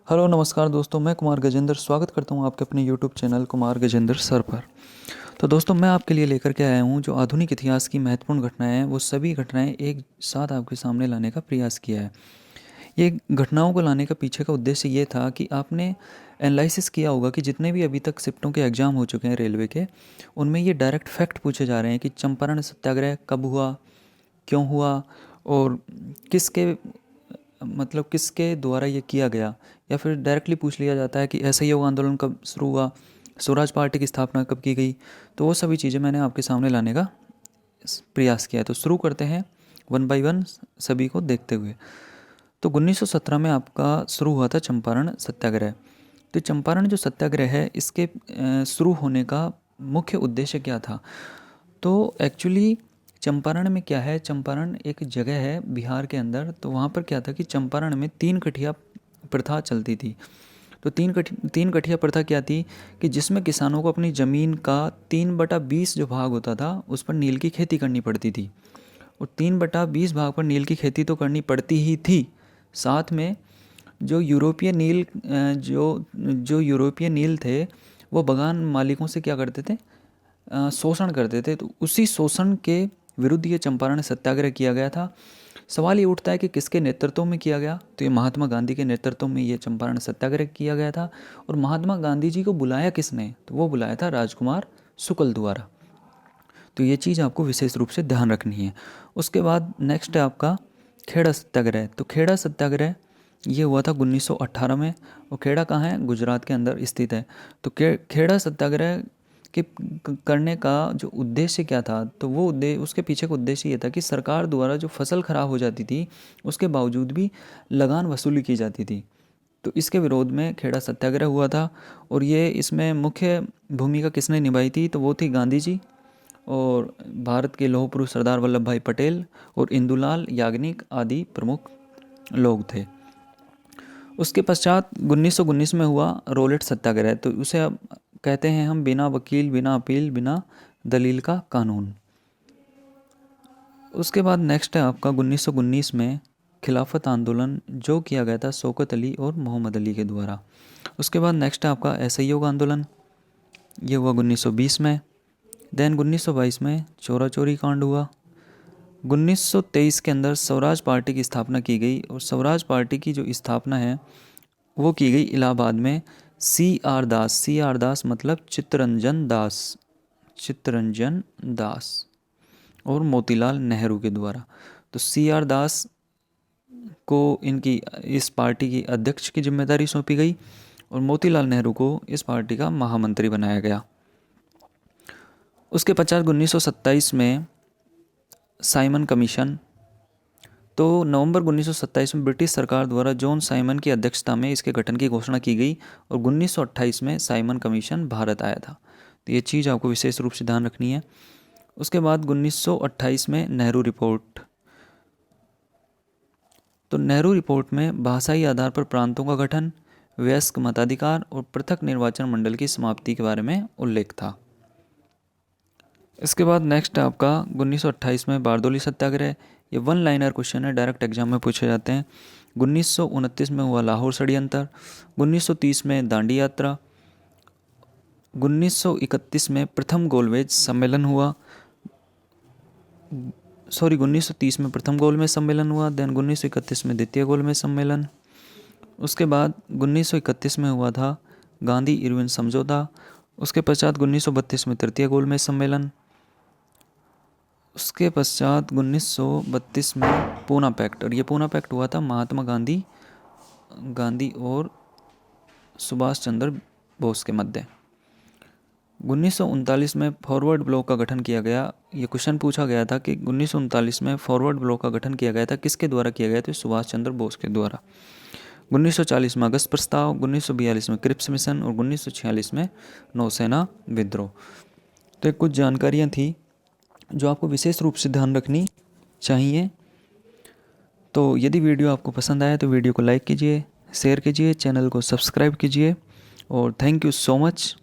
Hello नमस्कार दोस्तों, मैं कुमार गजेंद्र स्वागत करता हूं आपके अपने YouTube channel Kumar Gajendra sir पर। तो दोस्तों, मैं आपके लिए लेकर के आया हूं जो आधुनिक इतिहास की महत्वपूर्ण घटनाएं हैं, वो सभी घटनाएं एक साथ आपके सामने लाने का प्रयास किया है। ये घटनाओं को लाने का पीछे का उद्देश्य ये था कि आपने एनालिसिस किया होगा कि जितने भी अभी तक शिफ्टों के एग्ज़ाम हो चुके हैं रेलवे के, उनमें ये डायरेक्ट फैक्ट पूछे जा रहे हैं कि चंपारण सत्याग्रह कब हुआ, क्यों हुआ और किसके किसके द्वारा ये किया गया। या फिर डायरेक्टली पूछ लिया जाता है कि असहयोग आंदोलन कब शुरू हुआ, स्वराज पार्टी की स्थापना कब की गई। तो वो सभी चीज़ें मैंने आपके सामने लाने का प्रयास किया है। तो शुरू करते हैं वन बाय वन सभी को देखते हुए। तो 1917 में आपका शुरू हुआ था चंपारण सत्याग्रह। तो चंपारण जो सत्याग्रह है, इसके शुरू होने का मुख्य उद्देश्य क्या था? तो एक्चुअली चंपारण में क्या है, चंपारण एक जगह है बिहार के अंदर। तो वहाँ पर क्या था कि चंपारण में तीन कठिया प्रथा चलती थी। तो तीन कठिया प्रथा क्या थी कि जिसमें किसानों को अपनी ज़मीन का 3/20 जो भाग होता था उस पर नील की खेती करनी पड़ती थी। और 3/20 भाग पर नील की खेती तो करनी पड़ती ही थी, साथ में जो यूरोपीय नील जो यूरोपीय नील थे, वो बगान मालिकों से क्या करते थे, शोषण करते थे। तो उसी शोषण के विरुद्ध ये चंपारण सत्याग्रह किया गया था। सवाल ये उठता है कि किसके नेतृत्व में किया गया? तो ये महात्मा गांधी के नेतृत्व में ये चंपारण सत्याग्रह किया गया था। और महात्मा गांधी जी को बुलाया किसने? तो वो बुलाया था राजकुमार शुक्ल द्वारा। तो ये चीज़ आपको विशेष रूप से ध्यान रखनी है। उसके बाद नेक्स्ट है आपका खेड़ा सत्याग्रह। तो खेड़ा सत्याग्रह ये हुआ था 1918 में। और खेड़ा कहाँ है? गुजरात के अंदर स्थित है। तो खेड़ा सत्याग्रह के करने का जो उद्देश्य क्या था, तो वो उद्देश्य, उसके पीछे का उद्देश्य ये था कि सरकार द्वारा जो फसल खराब हो जाती थी उसके बावजूद भी लगान वसूली की जाती थी। तो इसके विरोध में खेड़ा सत्याग्रह हुआ था। और ये इसमें मुख्य भूमिका किसने निभाई थी? तो वो थी गांधी जी और भारत के लौह पुरुष सरदार वल्लभ भाई पटेल और इंदुलाल याग्निक आदि प्रमुख लोग थे। उसके पश्चात 1919 में हुआ रोलेट सत्याग्रह। तो उसे अब कहते हैं हम बिना वकील, बिना अपील, बिना दलील का कानून। उसके बाद नेक्स्ट है आपका 1919 में खिलाफत आंदोलन, जो किया गया था शौकत अली और मोहम्मद अली के द्वारा। उसके बाद नेक्स्ट है आपका असहयोग आंदोलन, ये हुआ 1920 में। देन 1922 में चोरा चोरी कांड हुआ। 1923 के अंदर स्वराज पार्टी की स्थापना की गई। और स्वराज पार्टी की जो स्थापना है वो की गई इलाहाबाद में सी आर दास मतलब चित्तरंजन दास, चित्तरंजन दास और मोतीलाल नेहरू के द्वारा। तो सी आर दास को इनकी इस पार्टी की अध्यक्ष की जिम्मेदारी सौंपी गई और मोतीलाल नेहरू को इस पार्टी का महामंत्री बनाया गया। उसके पश्चात 1927 में साइमन कमीशन। तो नवंबर 1927 में ब्रिटिश सरकार द्वारा जॉन साइमन की अध्यक्षता में इसके गठन की घोषणा की गई और 1928 में साइमन कमीशन भारत आया था। तो ये चीज़ आपको विशेष रूप से ध्यान रखनी है। उसके बाद 1928 में नेहरू रिपोर्ट। तो नेहरू रिपोर्ट में भाषाई आधार पर प्रांतों का गठन, वयस्क मताधिकार और पृथक निर्वाचन मंडल की समाप्ति के बारे में उल्लेख था। इसके बाद नेक्स्ट आपका 1928 में बारदोली सत्याग्रह। ये वन लाइनर क्वेश्चन है, डायरेक्ट एग्जाम में पूछे जाते हैं। 1929 में हुआ लाहौर षड्यंत्र। 1930 में दांडी यात्रा। 1931 में प्रथम गोलमेज सम्मेलन हुआ। 1930 में प्रथम गोलमेज सम्मेलन हुआ। देन 1931 में द्वितीय गोलमेज सम्मेलन। उसके बाद 1931 में हुआ था गांधी इरविन समझौता। उसके पश्चात 1932 में तृतीय गोलमेज सम्मेलन। उसके पश्चात 1932 में पूना पैक्ट। और ये पूना पैक्ट हुआ था महात्मा गांधी और सुभाष चंद्र बोस के मध्य। 1939 में फॉरवर्ड ब्लॉक का गठन किया गया। ये क्वेश्चन पूछा गया था कि 1939 में फॉरवर्ड ब्लॉक का गठन किया गया था, किसके द्वारा किया गया? तो सुभाष चंद्र बोस के द्वारा। 1940 में अगस्त प्रस्ताव, 1942 में क्रिप्स मिशन और 1946 में नौसेना विद्रोह। तो कुछ जानकारियाँ थी जो आपको विशेष रूप से ध्यान रखनी चाहिए। तो यदि वीडियो आपको पसंद आया तो वीडियो को लाइक कीजिए, शेयर कीजिए, चैनल को सब्सक्राइब कीजिए और थैंक यू सो मच।